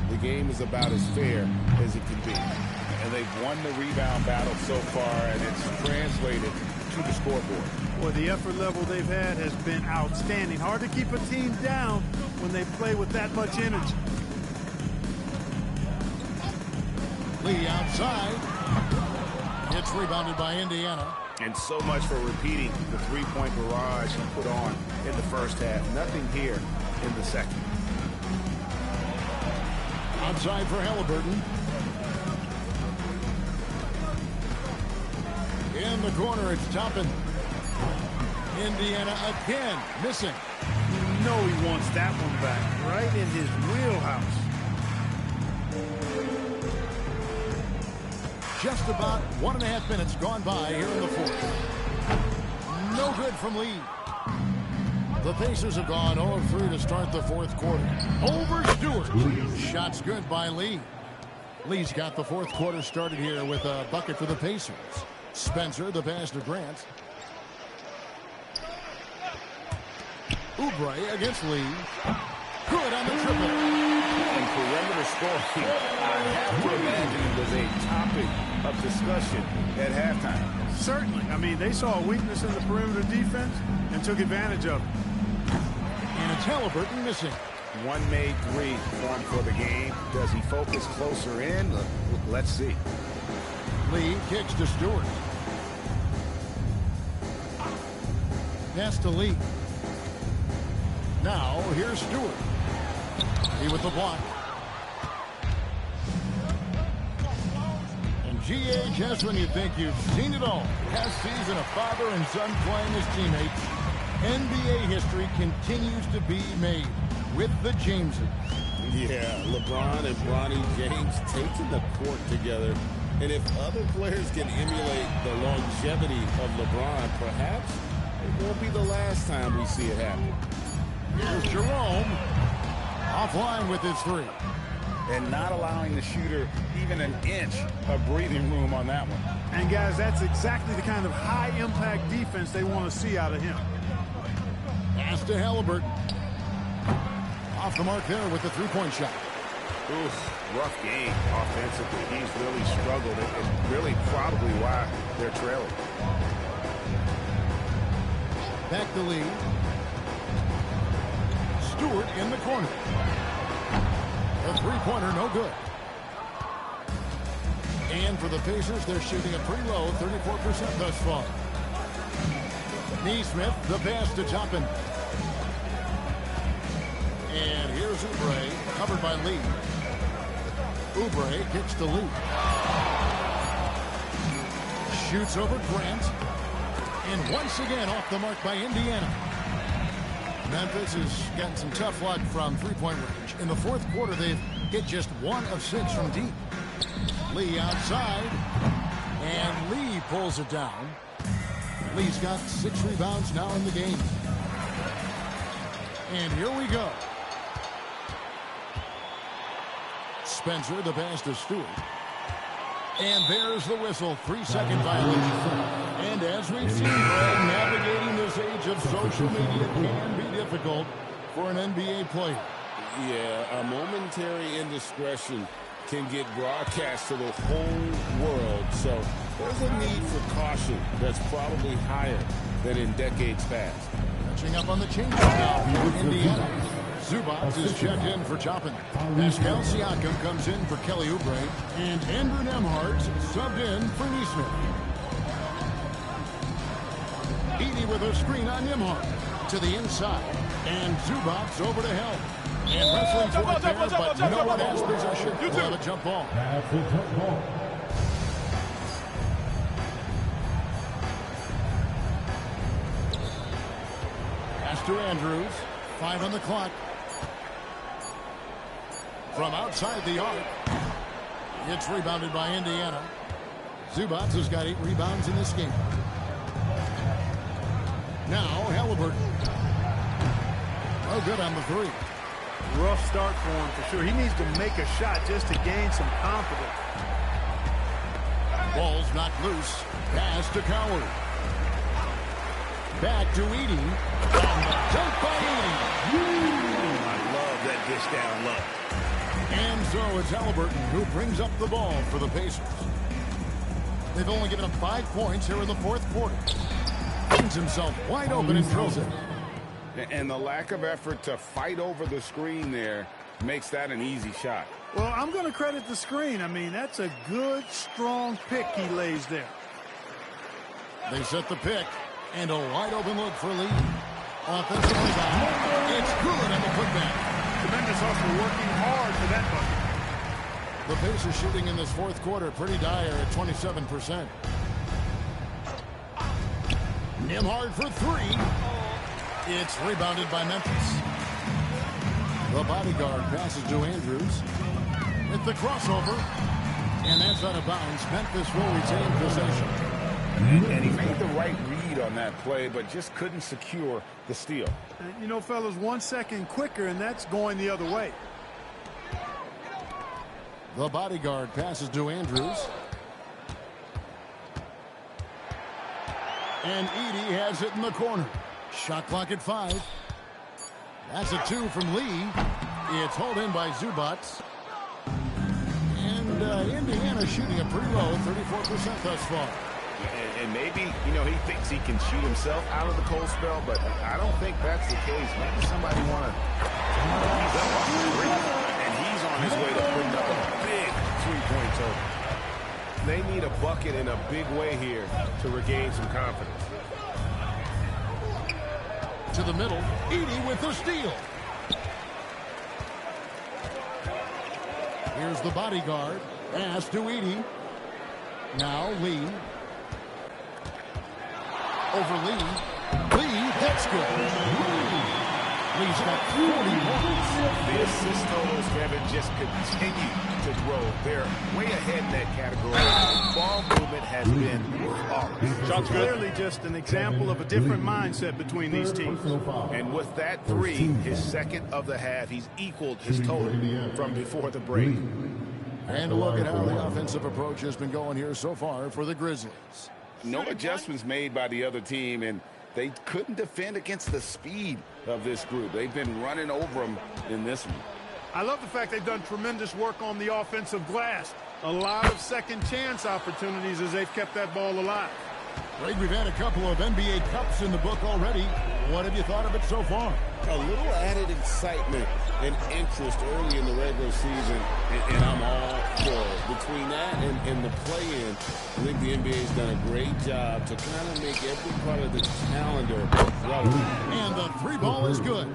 the game is about as fair as it can be. And they've won the rebound battle so far, and it's translated to the scoreboard. Well, the effort level they've had has been outstanding. Hard to keep a team down when they play with that much energy. Lee outside. It's rebounded by Indiana. And so much for repeating the three-point barrage he put on in the first half. Nothing here in the second. Outside for Halliburton. In the corner, it's Toppin. Indiana again, missing. You know he wants that one back, right in his wheelhouse. Just about 1.5 minutes gone by here in the fourth. No good from Lee. The Pacers have gone 0-3 to start the fourth quarter. Over Stewart. Shots good by Lee. Lee's got the fourth quarter started here with a bucket for the Pacers. Spencer, the pass to Grant. Oubre against Lee. Good on the triple. And perimeter scoring, I have to imagine, was a topic of discussion at halftime. Certainly. I mean, they saw a weakness in the perimeter defense and took advantage of it. And it's Halliburton missing. One made three formed for the game. Does he focus closer in? Let's see. Lee kicks to Stewart. Pass to Lee. Now, here's Stewart. He with the block. And G.A. just when you think you've seen it all. Past season, a father and son playing as teammates. NBA history continues to be made with the Jameses. Yeah, LeBron and Bronny James taking the court together. And if other players can emulate the longevity of LeBron, perhaps it won't be the last time we see it happen. Here's Jerome. Offline with his three. And not allowing the shooter even an inch of breathing room on that one. And, guys, that's exactly the kind of high-impact defense they want to see out of him. Pass to Halliburton. Off the mark there with the three-point shot. Oof, rough game offensively. He's really struggled. It's really probably why they're trailing. Back to Lee. Stewart in the corner. A three-pointer, no good. And for the Pacers, they're shooting a pretty low, 34% thus far. Neesmith, the pass to Toppin. And here's Oubre, covered by Lee. Oubre kicks to Lee. Shoots over Grant. And once again off the mark by Indiana. Memphis has gotten some tough luck from three-point range. In the fourth quarter, they've hit just 1 of 6 from deep. Lee outside. And Lee pulls it down. Lee's got 6 rebounds now in the game. And here we go. Spencer, the pass to Stewart. And there's the whistle. 3-second violation. And as we've seen, Greg, navigating this age of social media can be difficult for an NBA player. Yeah, a momentary indiscretion can get broadcast to the whole world. So there's a need for caution that's probably higher than in decades past. Catching up on the changes now for Indiana. Zubac is checked in for Toppin. Pascal Siakam comes in for Kelly Oubre. And Andrew Nembhard subbed in for Neesmith. Edey with a screen on Nembhard. To the inside. And Zubac over to help. And wrestling for it there, but no one has possession. We'll have a jump ball. Pass to Andrews. 5 on the clock. From outside the arc. It's rebounded by Indiana. Zubac has got 8 rebounds in this game. Now Halliburton. No good on the three. Rough start for him for sure. He needs to make a shot just to gain some confidence. Ball's knocked loose. Pass to Coward. Back to Edey. And the dunk by Edey. I love that dish down low. And so it's Halliburton who brings up the ball for the Pacers. They've only given him 5 points here in the fourth quarter. Finds himself wide open and drills it. And the lack of effort to fight over the screen there makes that an easy shot. Well, I'm going to credit the screen. I mean, that's a good, strong pick he lays there. They set the pick, and a wide open look for Lee. Offensive rebound. It's good on the putback. Tremendous hustle, working hard for that bucket. The Pacers shooting in this fourth quarter pretty dire at 27%. Nembhard for three. It's rebounded by Memphis. The bodyguard passes to Andrews. With the crossover. And that's out of bounds. Memphis will retain possession. And he made the right read on that play, but just couldn't secure the steal. You know, fellas, 1 second quicker, and that's going the other way. The bodyguard passes to Andrews. And Edey has it in the corner. Shot clock at 5. That's a 2 from Lee. It's hauled in by Zubac. And Indiana shooting it pretty low, 34% thus far. And maybe, you know, he thinks he can shoot himself out of the cold spell, but I don't think that's the case. Maybe somebody want to ease up off the three. And he's on his way to putting up a big three-point total. They need a bucket in a big way here to regain some confidence. To the middle, Edey with the steal. Here's the bodyguard. Pass to Edey. Now Lee. Over Lee. Lee, that's good. Lee's got 40 points. The assist totals, Kevin, just continue to grow. They're way ahead in that category. Ball movement has been flawless. Shots clearly just an example of a different mindset between these teams. And with that three, his second of the half, he's equaled his total from before the break. And look at how the offensive approach has been going here so far for the Grizzlies. No adjustments made by the other team, and they couldn't defend against the speed of this group. They've been running over them in this one. I love the fact they've done tremendous work on the offensive glass. A lot of second chance opportunities as they've kept that ball alive. Greg, we've had a couple of NBA Cups in the book already. What have you thought of it so far? A little added excitement and interest early in the regular season, and I'm all for it. Between that and the play-in, I think the NBA's done a great job to kind of make every part of the calendar relevant. And the three ball is good.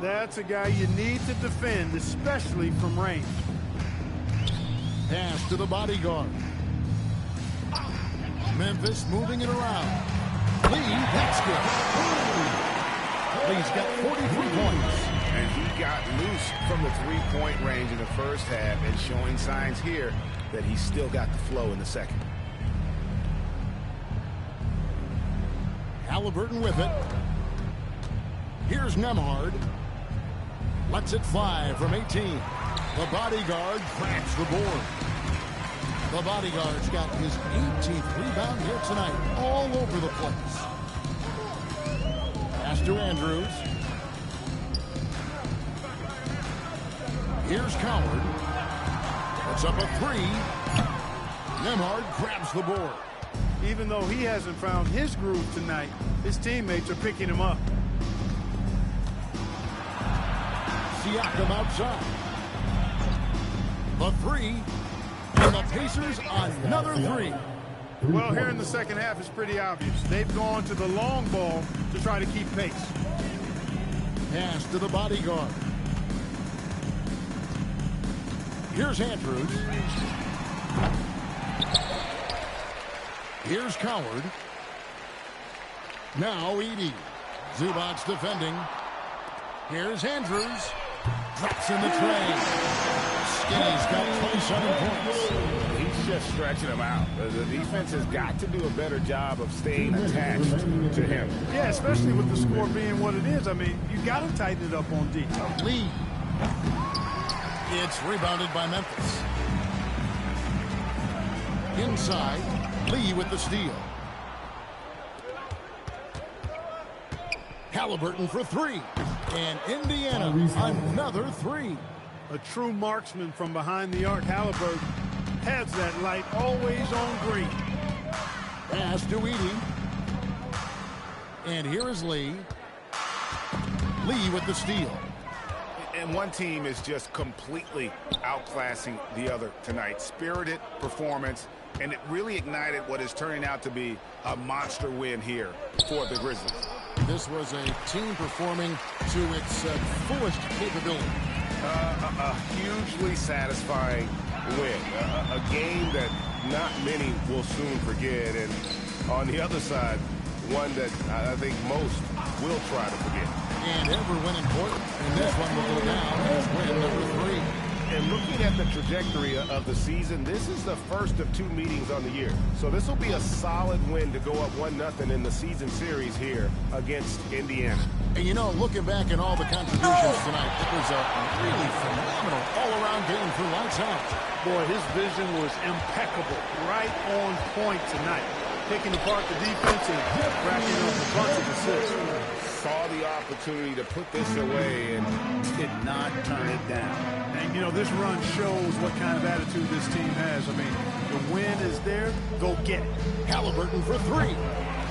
That's a guy you need to defend, especially from range. Pass to the bodyguard. Memphis moving it around. Lee, that's good. Lee's got 43 points. And he got loose from the three-point range in the first half and showing signs here that he's still got the flow in the second. Halliburton with it. Here's Nembhard. Lets it fly from 18. The bodyguard cracks the board. The bodyguard's got his 18th rebound here tonight, all over the place. Pass to Andrews. Here's Coward. Puts up a three. Nembhard grabs the board. Even though he hasn't found his groove tonight, his teammates are picking him up. Siakam outside. The three. And the Pacers on another three. Well, here in the second half, it's pretty obvious. They've gone to the long ball to try to keep pace. Pass to the bodyguard. Here's Andrews. Here's Coward. Now Edey. Zubac defending. Here's Andrews. Drops in the tray. Skinny's got 27 points. He's just stretching him out. The defense has got to do a better job of staying attached to him. Yeah, especially with the score being what it is. I mean, you got to tighten it up on D. Lee. It's rebounded by Memphis. Inside, Lee with the steal. Halliburton for three. And Indiana, another three. A true marksman from behind the arc. Halliburton has that light always on green. Pass to Edey. And here is Lee. Lee with the steal. And one team is just completely outclassing the other tonight. Spirited performance, and it really ignited what is turning out to be a monster win here for the Grizzlies. This was a team performing to its fullest capability. A hugely satisfying win. A game that not many will soon forget. And on the other side, one that I think most will try to forget. And every win important. And this one will go down as win number 3. And looking at the trajectory of the season, this is the first of 2 meetings on the year. So this will be a solid win to go up 1-0 in the season series here against Indiana. And you know, looking back at all the contributions tonight, it was a really phenomenal all-around game for Lights Out. Boy, his vision was impeccable, right on point tonight. Picking apart the defense and racking up a bunch of assists. Saw the opportunity to put this away and did not turn it down. And, you know, this run shows what kind of attitude this team has. I mean, the win is there, go get it. Halliburton for 3.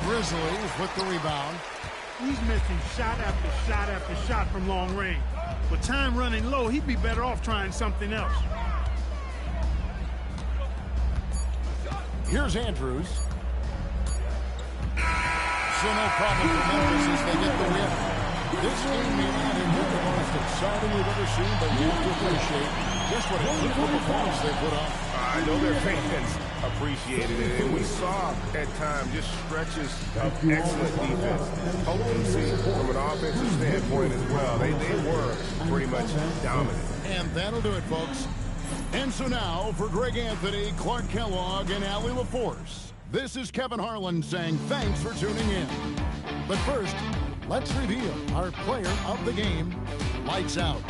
Grizzlies with the rebound. He's missing shot after shot after shot from long range. With time running low, he'd be better off trying something else. Here's Andrews. So no problem for Memphis as they get the win. This game may not have been the most exciting we've ever seen, but you have to appreciate just what a beautiful performance they put on. I know their fans appreciated it, and we saw at times just stretches of excellent defense. Potency from an offensive standpoint as well. They were pretty much dominant. And that'll do it, folks. And so now, for Greg Anthony, Clark Kellogg, and Allie LaForce, this is Kevin Harlan saying thanks for tuning in. But first, let's reveal our player of the game, Lights Out.